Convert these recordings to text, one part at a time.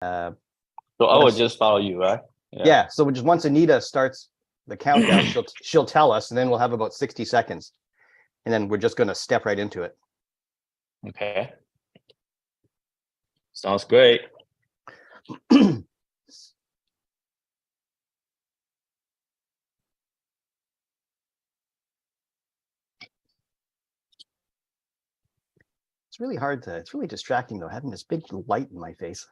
So I will just follow you, right? Yeah. So just once Anita starts the countdown, she'll tell us, and then we'll have about 60 seconds, and then we're just going to step right into it. Okay. Sounds great. It's really hard to. It's really distracting though, having this big light in my face.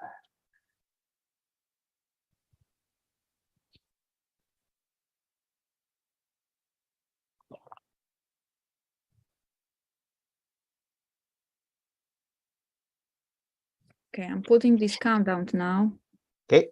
Okay, I'm putting this countdown now. Okay.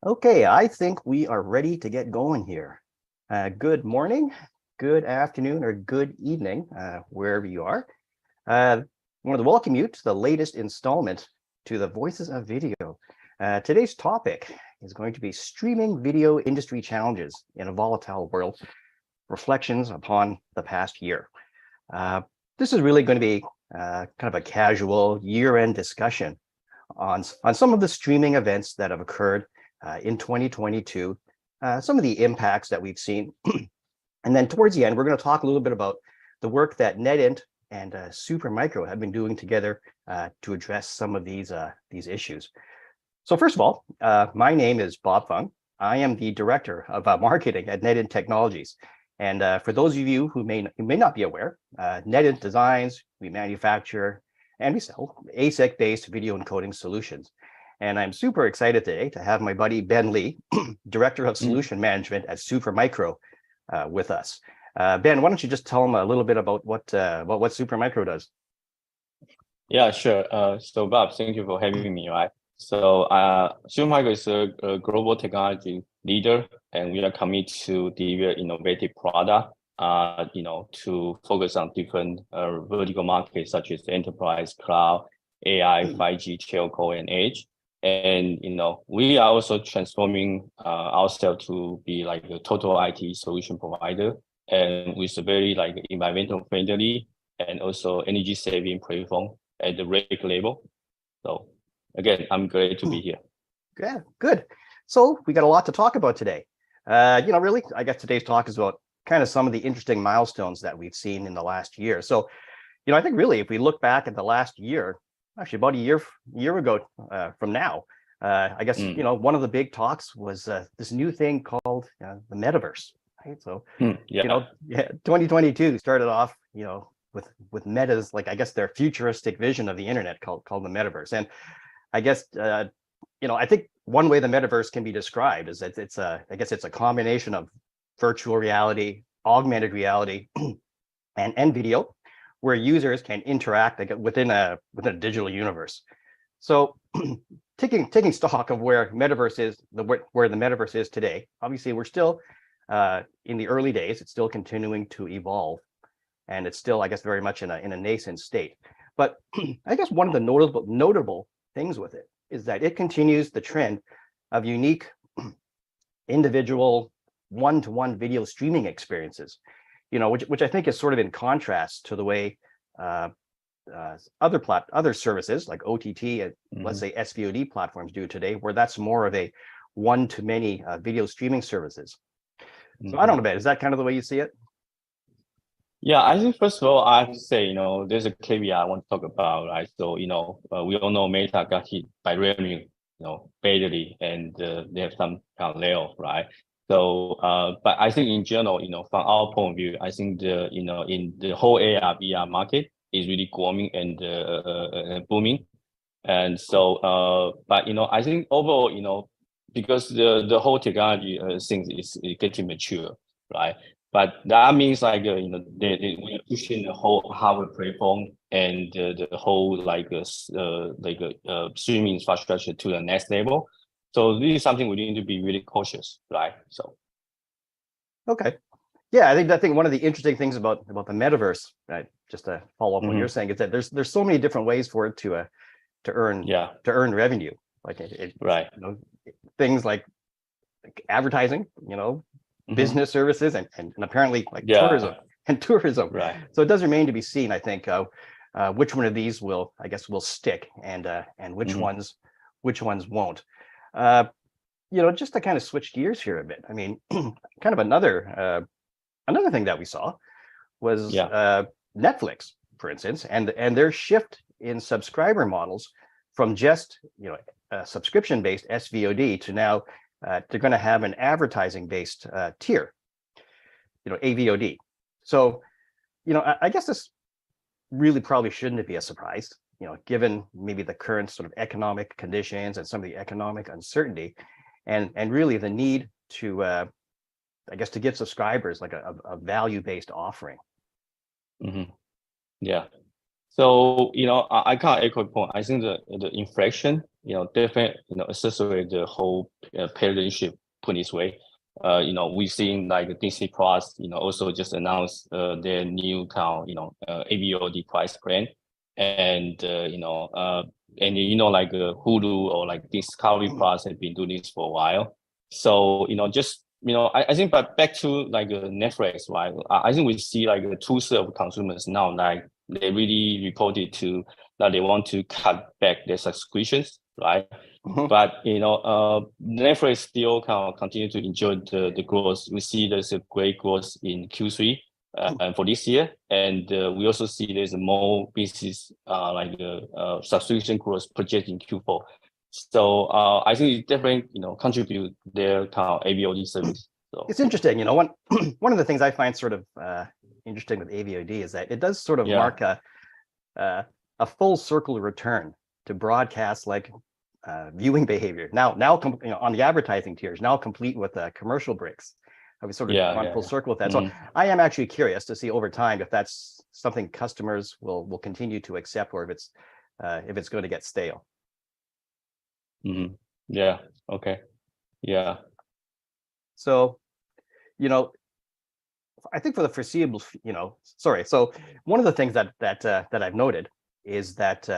Okay, I think we are ready to get going here. Good morning, good afternoon, or good evening, wherever you are. I wanted to welcome you to the latest installment to the Voices of Video. Today's topic is going to be streaming video industry challenges in a volatile world, reflections upon the past year. This is really going to be kind of a casual year-end discussion on some of the streaming events that have occurred in 2022, some of the impacts that we've seen. And then towards the end, we're going to talk a little bit about the work that NETINT and Supermicro have been doing together to address some of these issues. So first of all, my name is Bob Fung. I am the Director of Marketing at NETINT Technologies. And for those of you who may not be aware, NETINT designs, we manufacture, and we sell ASIC-based video encoding solutions. And I'm super excited today to have my buddy Ben Lee, Director of Solution Management at Supermicro, with us. Ben, why don't you just tell them a little bit about what Supermicro does? Yeah, sure. So Bob, thank you for having me, right? So Supermicro is a global technology leader, and we are committed to deliver innovative product, to focus on different vertical markets such as enterprise, cloud, AI, 5G, telco, and edge. And we are also transforming ourselves to be like a total IT solution provider, and with a very like environmental friendly and also energy saving platform at the rack level. So again, I'm glad to be here. Yeah, good. So we got a lot to talk about today. Really, I guess today's talk is about kind of some of the interesting milestones that we've seen in the last year. So, I think really, if we look back at the last year, actually about a year ago from now, I guess, one of the big talks was this new thing called the Metaverse, right? So, 2022 started off, with Meta's, like, I guess their futuristic vision of the internet called the Metaverse. And I guess, I think one way the Metaverse can be described is that it's a combination of virtual reality, augmented reality, and video, where users can interact within a digital universe. So taking stock of where Metaverse is, where the Metaverse is today, obviously we're still in the early days. It's still continuing to evolve, and it's still, I guess, very much in a nascent state. But I guess one of the notable things with it is that it continues the trend of unique individual one-to-one video streaming experiences, which I think is sort of in contrast to the way other services like OTT and let's say SVOD platforms do today, where that's more of a one-to-many video streaming services. So I don't know, Ben, is that kind of the way you see it? Yeah, I think first of all, I have to say, there's a caveat I want to talk about, right? So, we all know Meta got hit by revenue, badly, and they have some kind of layoff, right? So, but I think in general, from our point of view, I think in the whole AR VR market is really growing and booming. And so, but I think overall, because the whole technology thing is getting mature, right? But that means like we are pushing the whole hardware platform and the whole streaming infrastructure to the next level. So this is something we need to be really cautious, right? So. Okay. Yeah, I think one of the interesting things about the metaverse, right, just to follow up what you're saying, is that there's so many different ways for it to earn revenue, like right, things like advertising, business services, and apparently like tourism. Right. So it does remain to be seen, I think, which one of these will stick, and which ones won't. Just to kind of switch gears here a bit. I mean, kind of another thing that we saw was Netflix, for instance, and their shift in subscriber models from just subscription-based SVOD to now they're going to have an advertising-based tier, AVOD. So, I guess this really probably shouldn't be a surprise, given maybe the current sort of economic conditions and some of the economic uncertainty, and really the need to, I guess, to give subscribers like a value-based offering. Yeah. So, I can't echo the point. I think the inflation, definitely, accelerate the whole paradigm, put this way. We've seen like Disney Plus, also just announced their new kind of, AVOD price plan. And, like Hulu or like Discovery Plus have been doing this for a while. So, I think, but back to like Netflix, right? I think we see like the two set of consumers now, like they really reported to that they want to cut back their subscriptions, right? But Netflix still kind of continue to enjoy the growth. We see there's a great growth in Q3 for this year, and we also see there's more business subscription growth projected in Q4. So I think it definitely contribute their kind of AVOD service. So it's interesting, one of the things I find sort of interesting with AVOD is that it does sort of mark a full circle return to broadcast like viewing behavior. Now on the advertising tiers, now complete with commercial breaks. I was sort of on full circle with that. So I am actually curious to see over time if that's something customers will continue to accept, or if it's going to get stale. Yeah. Okay. Yeah. So, I think for the foreseeable, so one of the things that I've noted is that,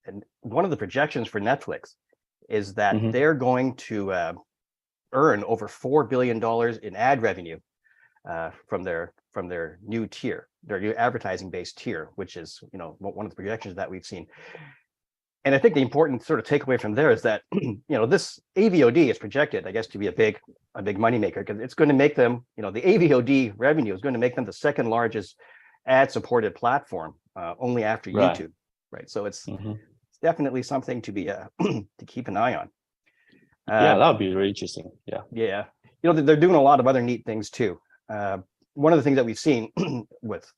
and one of the projections for Netflix is that they're going to earn over $4 billion in ad revenue from their new tier, their new advertising-based tier, which is one of the projections that we've seen. And I think the important sort of takeaway from there is that this AVOD is projected, I guess, to be a big moneymaker, because it's going to make them, the AVOD revenue is going to make them the second largest ad-supported platform, only after YouTube, right? So it's definitely something to be to keep an eye on. Yeah, that would be really interesting. Yeah. Yeah, they're doing a lot of other neat things too. One of the things that we've seen with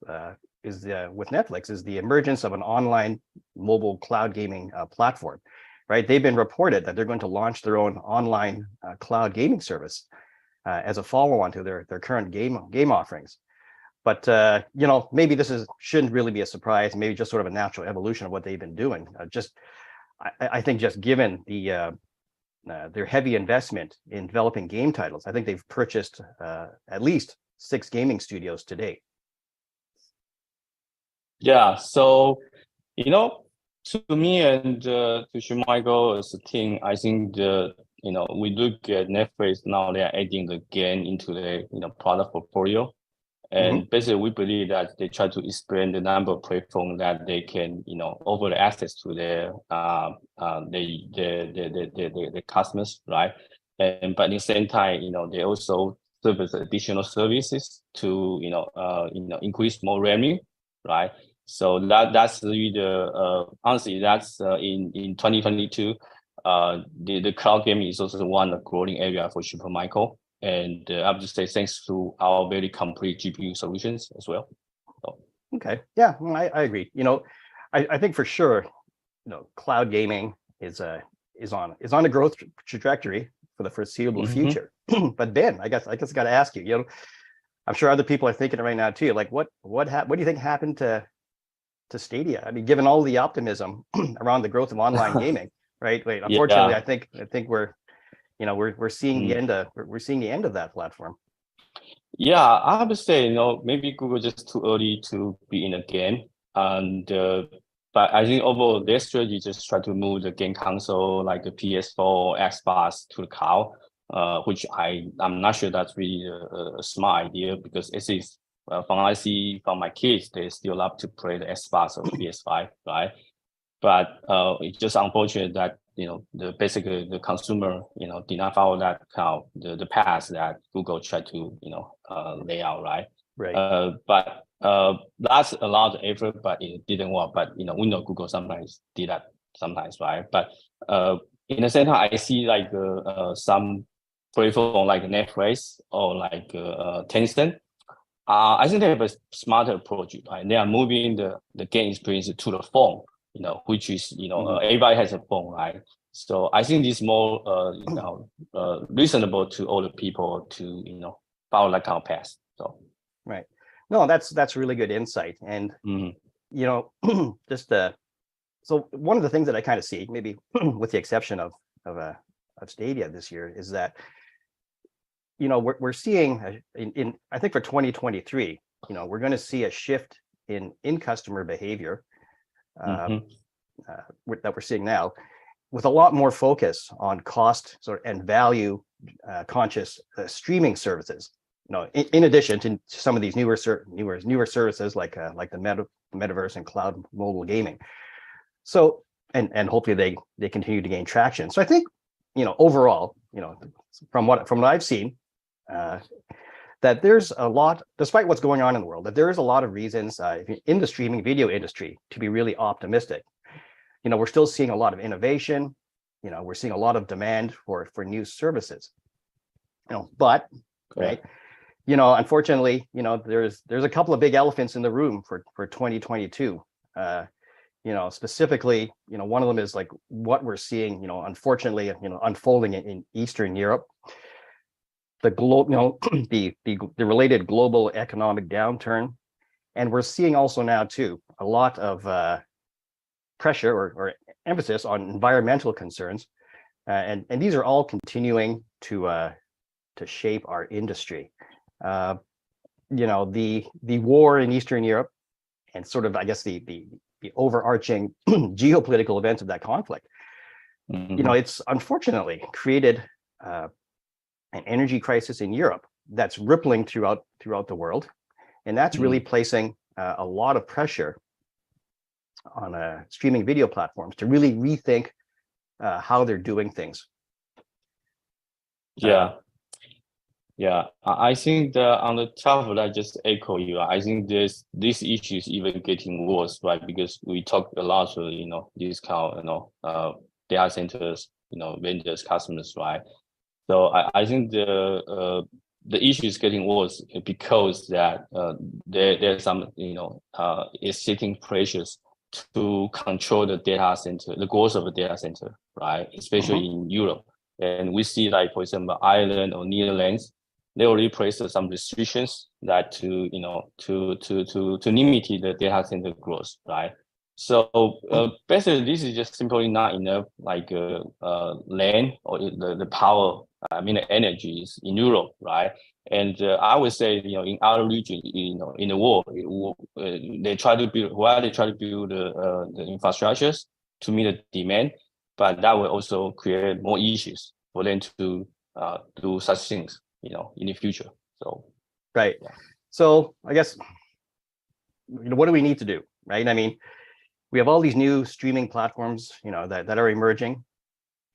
Netflix is the emergence of an online mobile cloud gaming platform, right? They've been reported that they're going to launch their own online cloud gaming service as a follow-on to their current game offerings. But maybe this shouldn't really be a surprise. Maybe just sort of a natural evolution of what they've been doing. I think just given their heavy investment in developing game titles, I think they've purchased at least 6 gaming studios to date. Yeah, so to me and to Supermicro as a team, I think we look at Netflix now. They are adding the game into their product portfolio, and basically we believe that they try to expand the number of platforms that they can offer the access to their customers, right? But at the same time, they also service additional services to increase more revenue, right? So that's really honestly that's in 2022. The cloud gaming is also one of the growing area for Supermicro, and I have to say thanks to our very complete GPU solutions as well. So. Okay, yeah, well, I agree. I think for sure, cloud gaming is on a growth trajectory for the foreseeable future. But Ben, I guess I got to ask you. I'm sure other people are thinking it right now too. Like, what do you think happened to Stadia? I mean, given all the optimism around the growth of online gaming, right? Wait, unfortunately, Yeah. I think we're seeing the end of that platform. Yeah, I would say maybe Google just too early to be in the game, and but I think overall their strategy just try to move the game console like the PS4, Xbox to the cloud, which I'm not sure that's really a smart idea, because it is from I see from my kids, they still love to play the Xbox or PS5, right? But it's just unfortunate that basically the consumer did not follow that kind of the path that Google tried to lay out, right? Right. But that's a lot of effort, but it didn't work. But we know Google sometimes did that sometimes, right? But in the same time, I see like some platform like Netflix or like Tencent. I think they have a smarter approach, right? They are moving the game experience to the phone, which is everybody has a phone, right? So I think this is more reasonable to all the people to follow that kind of path. So right. No, that's really good insight. And just so one of the things that I kind of see, maybe with the exception of Stadia this year, is that we're seeing in I think for 2023, we're going to see a shift in customer behavior that we're seeing now, with a lot more focus on cost and value conscious streaming services. In addition to some of these newer services like the Metaverse and cloud mobile gaming. So and hopefully they continue to gain traction. So I think overall, from what I've seen, that there's a lot, despite what's going on in the world, that there is a lot of reasons in the streaming video industry to be really optimistic. We're still seeing a lot of innovation. We're seeing a lot of demand for new services. But right, unfortunately, there's a couple of big elephants in the room for 2022. Specifically, one of them is like what we're seeing, unfortunately, unfolding in Eastern Europe. The the related global economic downturn, and we're seeing also now too a lot of pressure or emphasis on environmental concerns, and these are all continuing to shape our industry. The war in Eastern Europe, and sort of I guess the overarching geopolitical events of that conflict. It's unfortunately created an energy crisis in Europe that's rippling throughout the world, and that's really placing a lot of pressure on streaming video platforms to really rethink how they're doing things. I think that on the top of that, just echo you. I think this issue is even getting worse, right? Because we talked a lot of these kind of data centers, vendors, customers, right? So I think the issue is getting worse because that there's some is sitting pressures to control the data center, the growth of the data center, right? Especially in Europe, and we see like for example Ireland or Netherlands, they already placed some restrictions that to limit the data center growth, right? So basically, this is just simply not enough like land or the power. I mean, the energy is in Europe, right? And I would say, in other regions, in the world, they try to build the infrastructures to meet the demand, but that will also create more issues for them to do such things, in the future. So right. Yeah. So I guess, what do we need to do, right? I mean, we have all these new streaming platforms, that are emerging,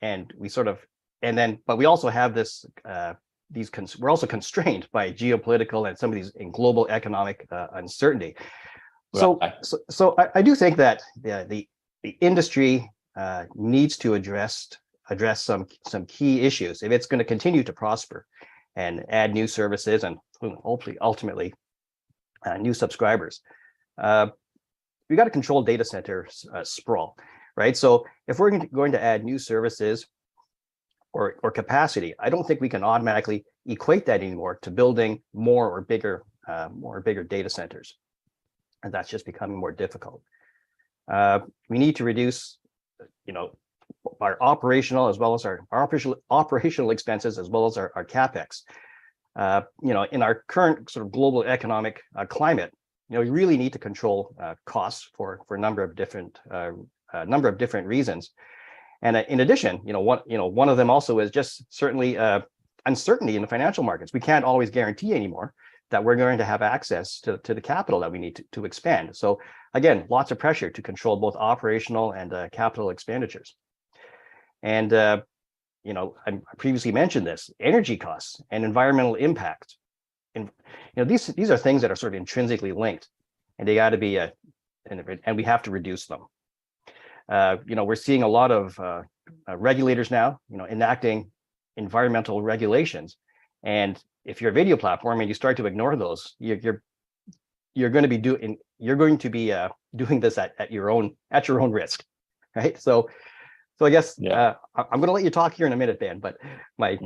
and but we also have this we're also constrained by geopolitical and some of these in global economic uncertainty. So, Right. I do think that the industry needs to address some key issues if it's going to continue to prosper and add new services and hopefully ultimately new subscribers. We got to control data center sprawl, right? So if we're going to add new services or capacity, I don't think we can automatically equate that anymore to building more or bigger data centers, and that's just becoming more difficult. We need to reduce, our operational as well as our operational expenses as well as our CAPEX. In our current sort of global economic climate, we really need to control costs for a number of different reasons. And in addition, one of them also is just certainly uncertainty in the financial markets. We can't always guarantee anymore that we're going to have access to the capital that we need to expand. So again, lots of pressure to control both operational and capital expenditures. And I previously mentioned this: energy costs and environmental impact. And these are things that are sort of intrinsically linked, and they got to be and we have to reduce them. We're seeing a lot of regulators now, enacting environmental regulations, and if you're a video platform and you start to ignore those, you're going to be doing this at your own risk, right? So I guess I'm going to let you talk here in a minute, Ben. But my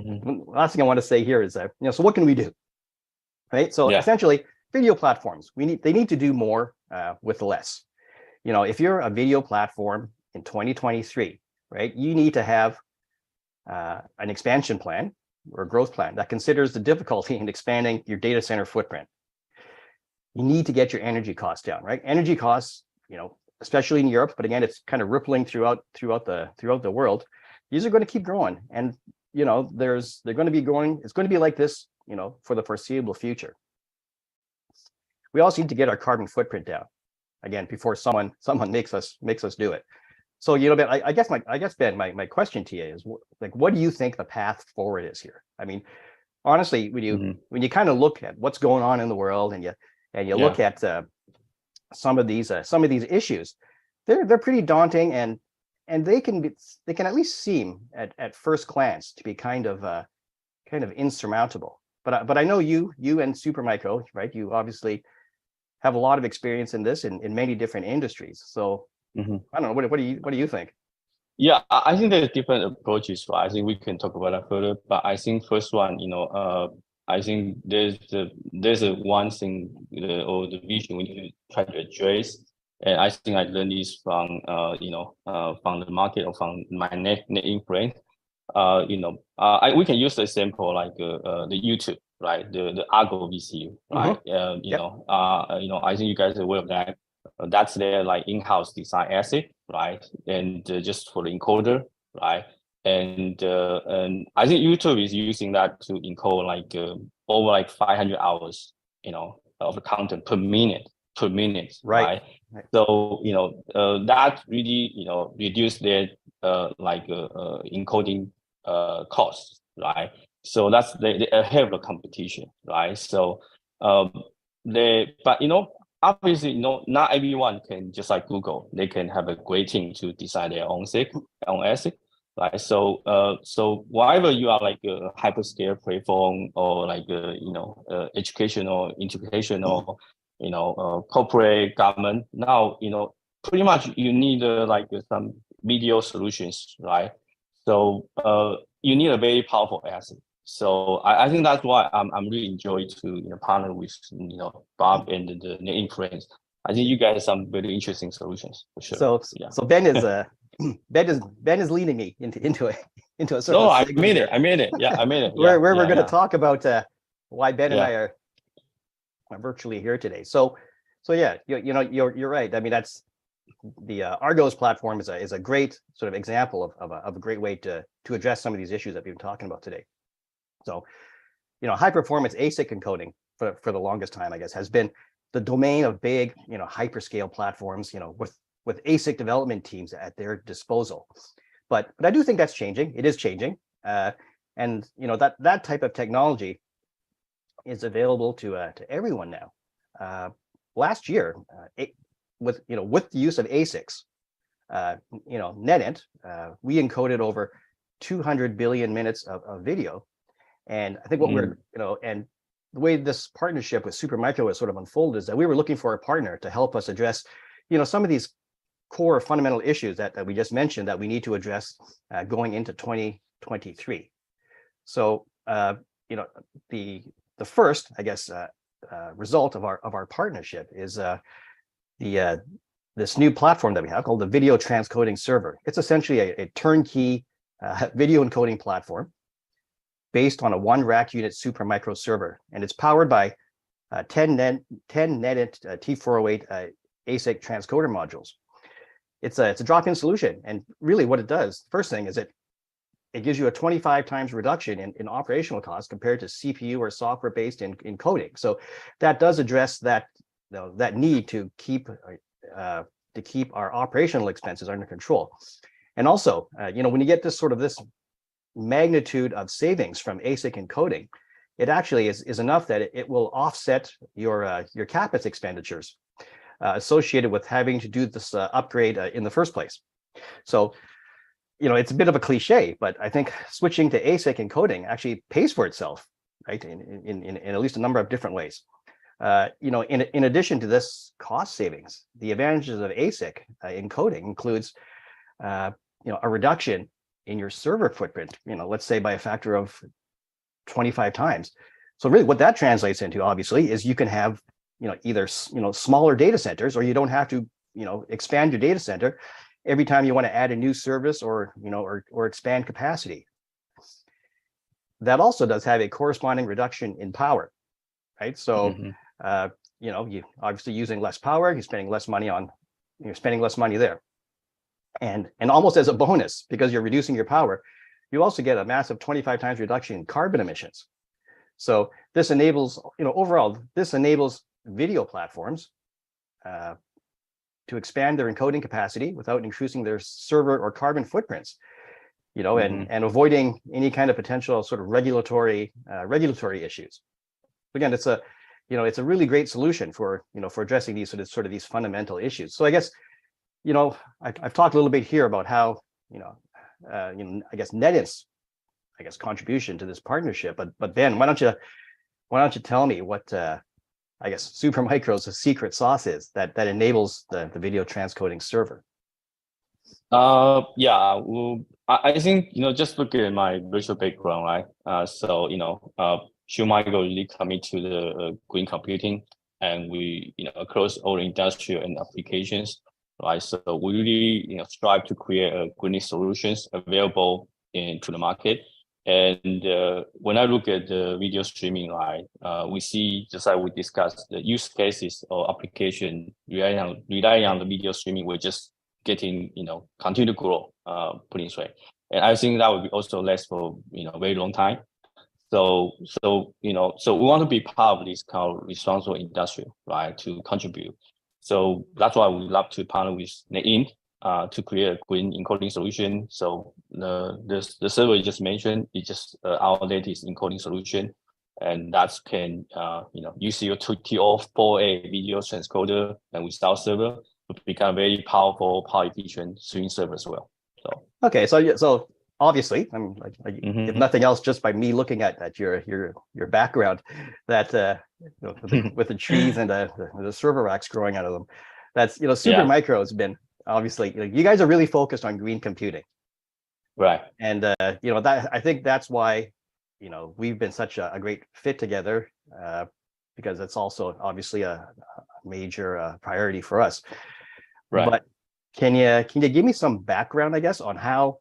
last thing I want to say here is that so what can we do, right? So essentially, video platforms they need to do more with less. If you're a video platform in 2023, right, you need to have an expansion plan or a growth plan that considers the difficulty in expanding your data center footprint. You need to get your energy costs down, right? Energy costs, especially in Europe, but again, it's kind of rippling throughout the world. These are going to keep growing, and they're going to be growing. It's going to be like this, for the foreseeable future. We also need to get our carbon footprint down, again, before someone makes us do it. So Ben, I guess Ben, my question to you is, what do you think the path forward is here? I mean, honestly, when you kind of look at what's going on in the world and you look at some of these issues, they're pretty daunting, and they can at least seem at first glance to be kind of insurmountable. But I know you and Supermicro, right? You obviously have a lot of experience in this in many different industries. So I don't know. What do you think? Yeah, I think there's different approaches. Right? I think we can talk about that further. But I think first one, I think there's a one thing or the vision we need to try to address. And I think I learned this from from the market or from my NETINT friend. We can use the example like the YouTube, right? The Argo VCU, right? I think you guys are aware of that. That's their like in-house design asset, right? And just for the encoder, right? And I think YouTube is using that to encode like over like 500 hours, of content per minute, right? So that really reduce their encoding costs, right? So that's they ahead of the competition, right? So obviously, not everyone can just like Google. They can have a great team to design their own ASIC, right? So whatever you are like a hyperscale platform or like educational, educational, corporate government. Now pretty much you need some video solutions, right? So you need a very powerful ASIC. So I think that's why I'm really enjoying to partner with Bob and the NETINT friends. I think you guys have some very interesting solutions for sure. So Ben is Ben is leading me into a sort of. I made it. Yeah, I made it. Where we're going to talk about why Ben and I are virtually here today. So yeah, you're right. I mean, that's the Argos platform is a great sort of example of a great way to address some of these issues that we've been talking about today. So, high performance ASIC encoding for the longest time, I guess, has been the domain of big, hyperscale platforms, with ASIC development teams at their disposal. But I do think that's changing. It is changing. And that type of technology is available to everyone now. Last year, with the use of ASICs, NETINT, we encoded over 200 billion minutes of video. And I think what we're, and the way this partnership with Supermicro has sort of unfolded is that we were looking for a partner to help us address, some of these core fundamental issues that we just mentioned that we need to address going into 2023. So, the first, I guess, result of our partnership is this new platform that we have called the Video Transcoding Server. It's essentially a turnkey video encoding platform based on a 1 rack unit Supermicro server, and it's powered by 10 NETINT T408 ASIC transcoder modules. It's a drop-in solution, and really what it does, first thing is it gives you a 25 times reduction in operational costs compared to CPU or software-based encoding. So that does address that need to keep our operational expenses under control. And also, when you get this magnitude of savings from ASIC encoding, it actually is enough that it will offset your CAPEX expenditures associated with having to do this upgrade in the first place. So, it's a bit of a cliche, but I think switching to ASIC encoding actually pays for itself, right? In at least a number of different ways. In addition to this cost savings, the advantages of ASIC encoding includes, a reduction in your server footprint, let's say by a factor of 25 times. So really what that translates into, obviously, is you can have, either, smaller data centers, or you don't have to, expand your data center every time you want to add a new service or expand capacity. That also does have a corresponding reduction in power, right? So, you obviously using less power, you're spending less money there. And almost as a bonus, because you're reducing your power, you also get a massive 25 times reduction in carbon emissions. So this enables, overall, this enables video platforms to expand their encoding capacity without increasing their server or carbon footprints, and avoiding any kind of potential sort of regulatory issues. Again, it's a really great solution for addressing these sort of these fundamental issues. So I guess, I've talked a little bit here about how, I guess NETINT's, contribution to this partnership, but Ben, why don't you tell me what, I guess Supermicro's secret sauce is that enables the video transcoding server? Yeah, well, I think, just look at my virtual background, right? So, Supermicro really commit to the green computing, and we, across all industrial and applications, right? So we really, strive to create green solutions available to the market. And when I look at the video streaming, right, we see, just like we discussed, the use cases or application relying on the video streaming, we're just getting, continue to grow, put in this way. And I think that will be also last for, a very long time. So we want to be part of this kind of responsible industry, right, to contribute. So that's why we love to partner with NETINT to create a green encoding solution. So the server you just mentioned is just our latest encoding solution, and that can use your TO4A video transcoder and without server to become very powerful, power efficient streaming server as well. So okay, so obviously, I mean, if nothing else, just by me looking at your background, that with the trees and the server racks growing out of them, that's Supermicro has been obviously you guys are really focused on green computing, right? And that I think that's why we've been such a great fit together, because it's also obviously a major priority for us. Right. But can you give me some background, I guess, on how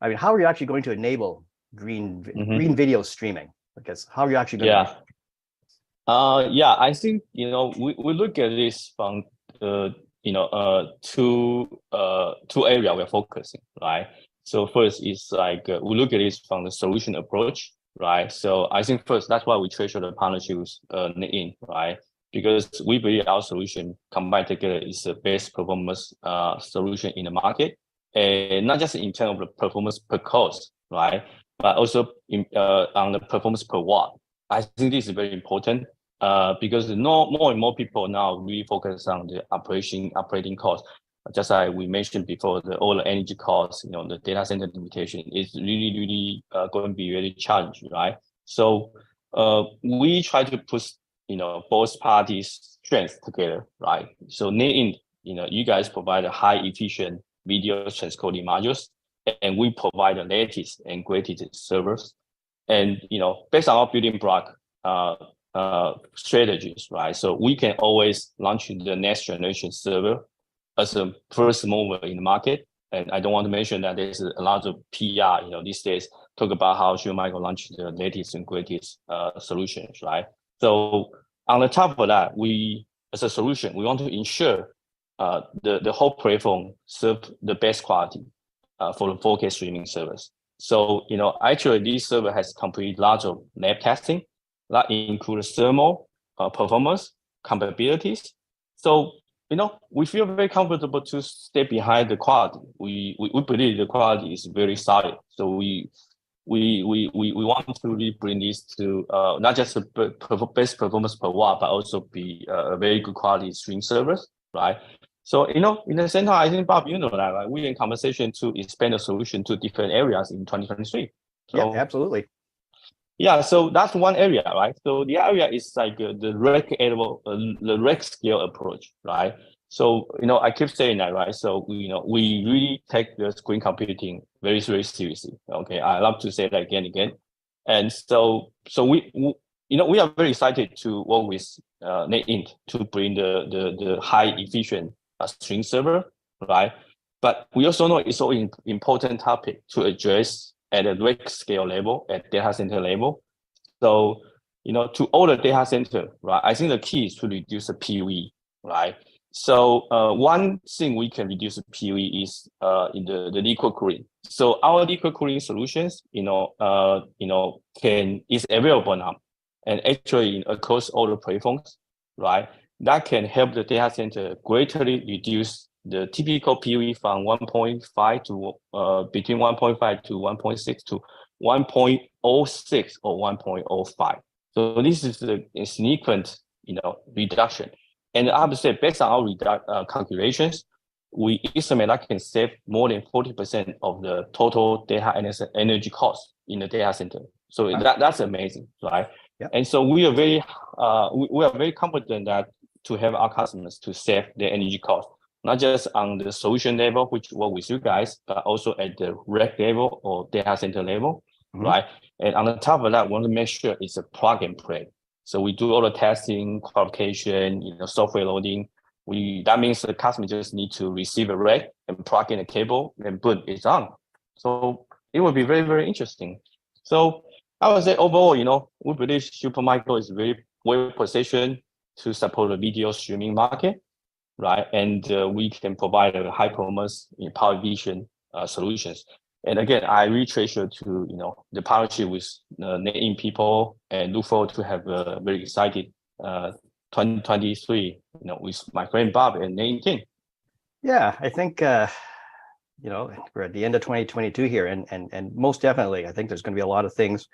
are you actually going to enable green video streaming? Because how are you actually going to? I think we look at this from two area we're focusing, right? So first is we look at this from the solution approach, right? So I think first that's why we treasure the partnership with NETINT, right? Because we believe our solution combined together is the best performance solution in the market. And not just in terms of the performance per cost, right? but also on the performance per watt. I think this is very important because more and more people now really focus on the operating cost. Just like we mentioned before, all the energy costs, the data center limitation is really going to be very challenging, right? So we try to push both parties' strengths together, right? So NETINT, you guys provide a high efficient video transcoding modules, and we provide the latest and greatest servers. And based on our building block strategies, right? So we can always launch the next generation server as a first mover in the market. And I don't want to mention that there's a lot of PR, these days talk about how Supermicro launched the latest and greatest solutions, right? So on the top of that, we, as a solution, we want to ensure the whole platform serve the best quality for the 4K streaming servers. So, actually this server has completed lots of lab testing that includes thermal performance, compatibilities. So, we feel very comfortable to stay behind the quality. We believe the quality is very solid. So we want to really bring this to not just the best performance per watt, but also be a very good quality stream servers, right? So, in the same time, I think, Bob, that, right? We're in conversation to expand the solution to different areas in 2023. So, yeah, absolutely. Yeah, so that's one area, right? So the area is like the rack scale approach, right? So, I keep saying that, right? So, we really take the screen computing very, very seriously. Okay, I love to say that again and again. And so we are very excited to work with NETINT to bring the high efficient string server, right? But we also know it's so important topic to address at a rack scale level, at data center level. So, to all the data center, right? I think the key is to reduce the PUE, right? So one thing we can reduce the PUE is in the liquid cooling. So our liquid cooling solutions, is available now, and actually across all the platforms, right? That can help the data center greatly reduce the typical PUE from 1.5 to between 1.5 to 1.6 to 1.06 or 1.05. So this is a significant, reduction. And I would say based on our calculations, we estimate that can save more than 40% of the total data energy cost in the data center. So that's amazing, right? Yep. And so we are very confident that to have our customers to save their energy cost, not just on the solution level, which work with you guys, but also at the rack level or data center level, right? And on the top of that, we want to make sure it's a plug and play. So we do all the testing, qualification, software loading. That means the customer just need to receive a rack and plug in a cable, and boom, it's on. So it will be very, very interesting. So I would say overall, we believe Supermicro is very well positioned to support the video streaming market, right? And we can provide a high performance in power vision solutions. And again, I really treasure to the partnership with NETINT people, and look forward to have a very excited 2023, with my friend Bob and NETINT. Yeah, I think we're at the end of 2022 here, and most definitely, I think there's going to be a lot of things,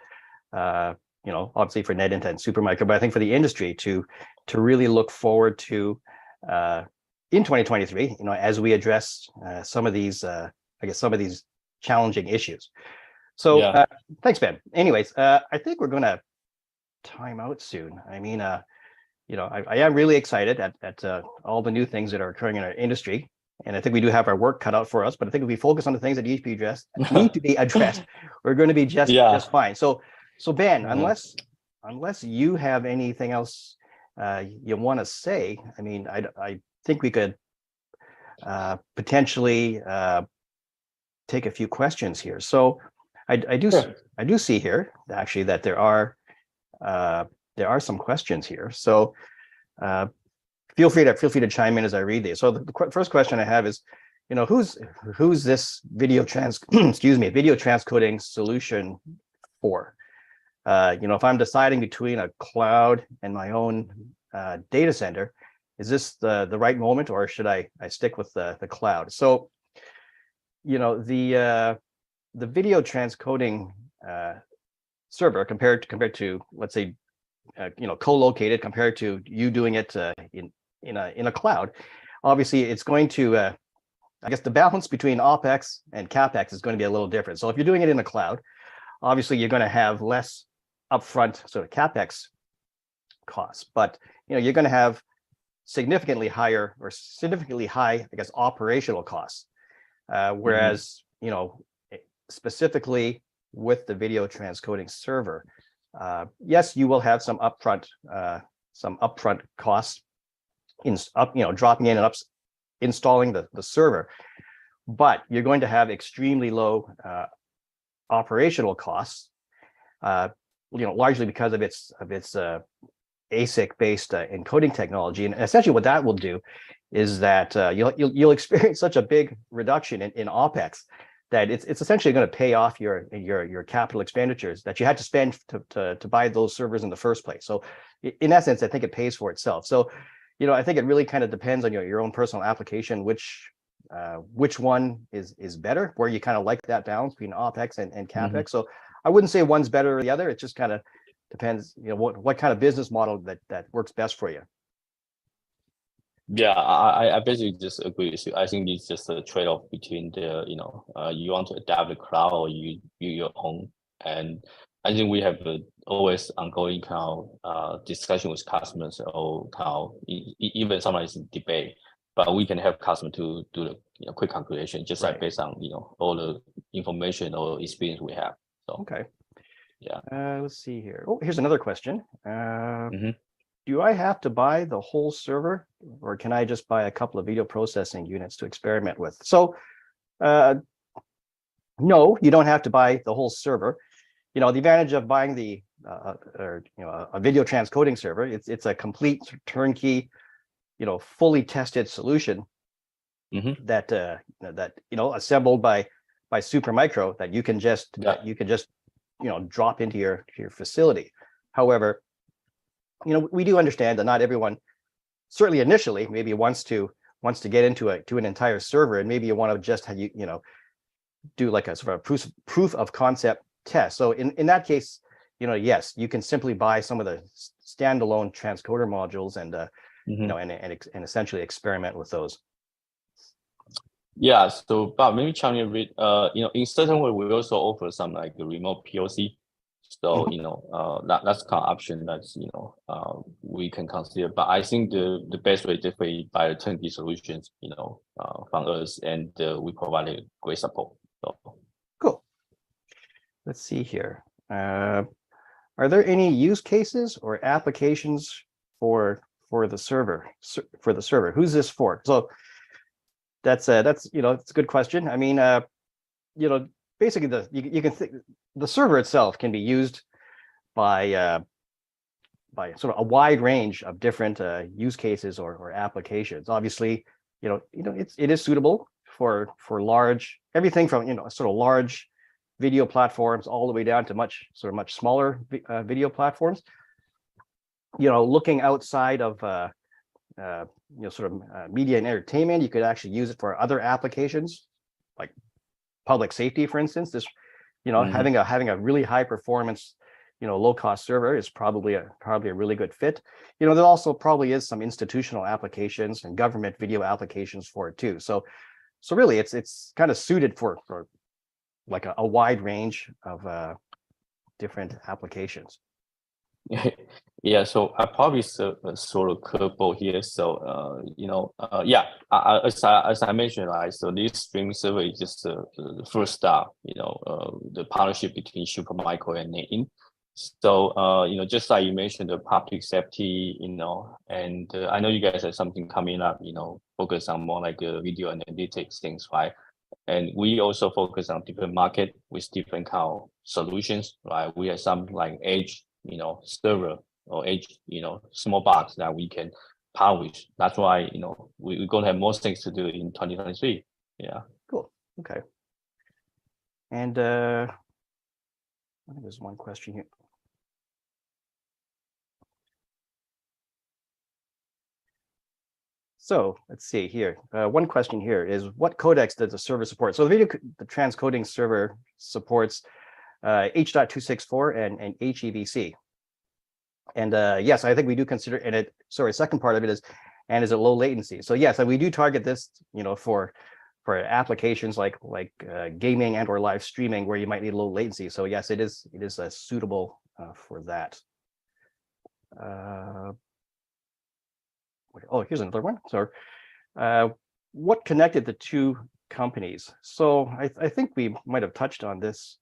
obviously for NETINT and Supermicro, but I think for the industry to really look forward to in 2023, as we address some of these, some of these challenging issues. So thanks, Ben. Anyways, I think we're going to time out soon. I mean, I am really excited at all the new things that are occurring in our industry. And I think we do have our work cut out for us, but I think if we focus on the things that need to be addressed, we're going to be just fine. So Ben, unless you have anything else you want to say, I mean, I think we could potentially take a few questions here. So I do see here actually that there are some questions here. So feel free to chime in as I read these. So the first question I have is, who's this video transcoding solution for? If I'm deciding between a cloud and my own data center, is this the right moment, or should I stick with the cloud? So, the video transcoding server compared to let's say co-located compared to you doing it in a cloud, obviously it's going to I guess the balance between OPEX and CAPEX is going to be a little different. So if you're doing it in the cloud, obviously you're going to have less upfront sort of CAPEX costs, but you're going to have significantly high, I guess, operational costs. Whereas specifically with the video transcoding server, yes, you will have some upfront costs dropping in and installing the server, but you're going to have extremely low operational costs, largely because of its ASIC based encoding technology. And essentially what that will do is that you'll experience such a big reduction in OPEX that it's essentially going to pay off your capital expenditures that you had to spend to buy those servers in the first place. So in essence, I think it pays for itself. So I think it really kind of depends on your own personal application, which one is better, where you kind of like that balance between OPEX and CAPEX. So I wouldn't say one's better or the other. It just kind of depends, what kind of business model that works best for you. Yeah, I basically just agree with you. I think it's just a trade-off between the, you want to adapt the cloud or you your own. And I think we have always ongoing kind of discussion with customers or kind of even sometimes debate, but we can help customer to do the quick calculation just like based on all the information or experience we have. So okay, yeah. Let's see here. Oh, here's another question. Do I have to buy the whole server, or can I just buy a couple of video processing units to experiment with? So, no, you don't have to buy the whole server. The advantage of buying a video transcoding server, it's a complete turnkey, fully tested solution that assembled by Supermicro that you can just drop into your facility. However, we do understand that not everyone, certainly initially, maybe wants to get into an entire server, and maybe you want to just do like a sort of proof of concept test. So in that case, yes, you can simply buy some of the standalone transcoder modules and and essentially experiment with those. Yeah, so Bob, maybe chime in a bit. In certain way, we also offer some like the remote POC. So that's kind of option that's we can consider. But I think the best way definitely buy the turnkey solutions from us, and we provide great support. So cool. Let's see here. Are there any use cases or applications for the server? Who's this for? So that's it's a good question. I mean, basically you can think the server itself can be used by sort of a wide range of different use cases or applications. Obviously, it is suitable for everything from sort of large video platforms all the way down to much smaller video platforms. Looking outside of media and entertainment, you could actually use it for other applications like public safety, for instance. This having a really high performance low cost server is probably a really good fit. There also probably is some institutional applications and government video applications for it too. So really it's kind of suited for like a wide range of different applications. Yeah, so I probably sort of curveball here. So as I mentioned, right? So this streaming server is just the first step. The partnership between Supermicro and NETINT. So just like you mentioned, the public safety, and I know you guys have something coming up. Focus on more like video analytics things, right? And we also focus on different market with different kind of solutions, right? We have some like edge, server or edge, small box that we can publish. That's why, we're going to have more things to do in 2023. Yeah. Cool. Okay. And I think there's one question here. So let's see here. One question here is, what codecs does the server support? So the transcoding server supports H.264 and HEVC. And yes, I think we do consider, and it, sorry, second part of it is, and is it low latency? So yes, we do target this, for applications like gaming and or live streaming where you might need low latency. So yes, it is suitable for that. Oh, here's another one. So what connected the two companies? So I think we might have touched on this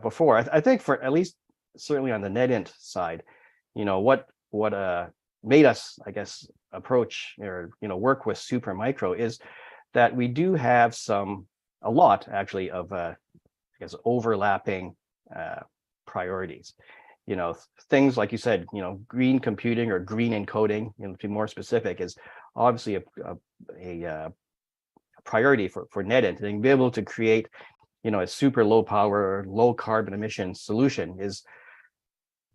before. I think for at least certainly on the NETINT side, what made us, I guess, approach or work with Supermicro is that we do have a lot actually of I guess overlapping priorities. Things like you said, green computing or green encoding, to be more specific, is obviously a priority for NETINT. And be able to create, a super low power, low carbon emission solution is,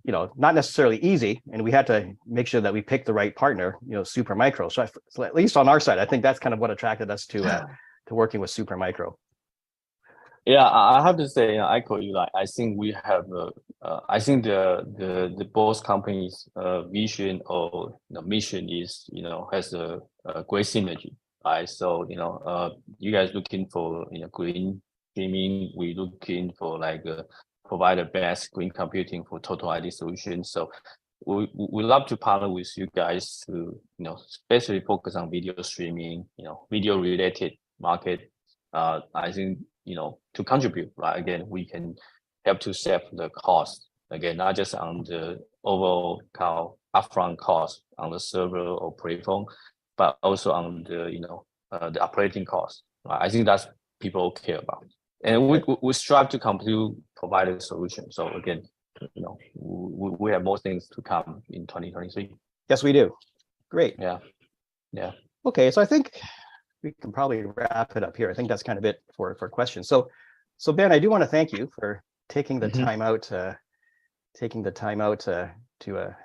not necessarily easy. And we had to make sure that we picked the right partner, Supermicro. So at least on our side, I think that's kind of what attracted us to working with Supermicro. Yeah, I have to say, I echo you. Like, I think we have, I think the both companies' vision or mission is, has a great synergy, right? So, you guys looking for, green streaming, we looking for provide the best green computing for total ID solutions. So we love to partner with you guys to, especially focus on video streaming, video related market. I think, to contribute, right? Again, we can help to save the cost. Again, not just on the overall upfront cost on the server or platform, but also on the, the operating cost. Right? I think that's people care about. And we strive to provide a solution. So again, we have more things to come in 2023. Yes, we do. Great. Yeah. Okay, so I think we can probably wrap it up here. I think that's kind of it for questions. So Ben, I do want to thank you for taking the time out, to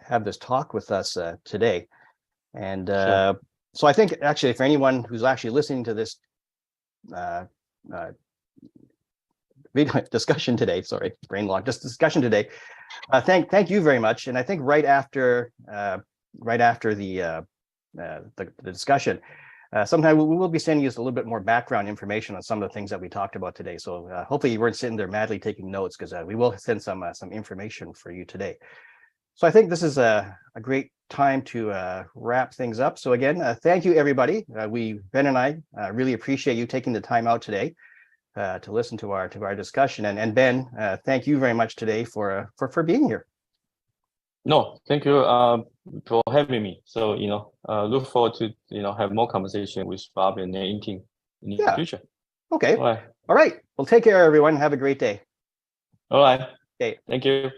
have this talk with us today. And Sure. So I think actually for anyone who's actually listening to this video discussion today, sorry, brain lock, just discussion today. Thank you very much. And I think right after the discussion, sometime we will be sending you a little bit more background information on some of the things that we talked about today. So hopefully you weren't sitting there madly taking notes, because we will send some information for you today. So I think this is a great time to wrap things up. So again, thank you everybody. Ben and I really appreciate you taking the time out today to listen to our discussion. And Ben, thank you very much today for being here. No, thank you for having me. So, look forward to, have more conversation with Bob and NETINT in the future. Okay. All right. All right. Well, take care, everyone. Have a great day. All right. Okay. Thank you.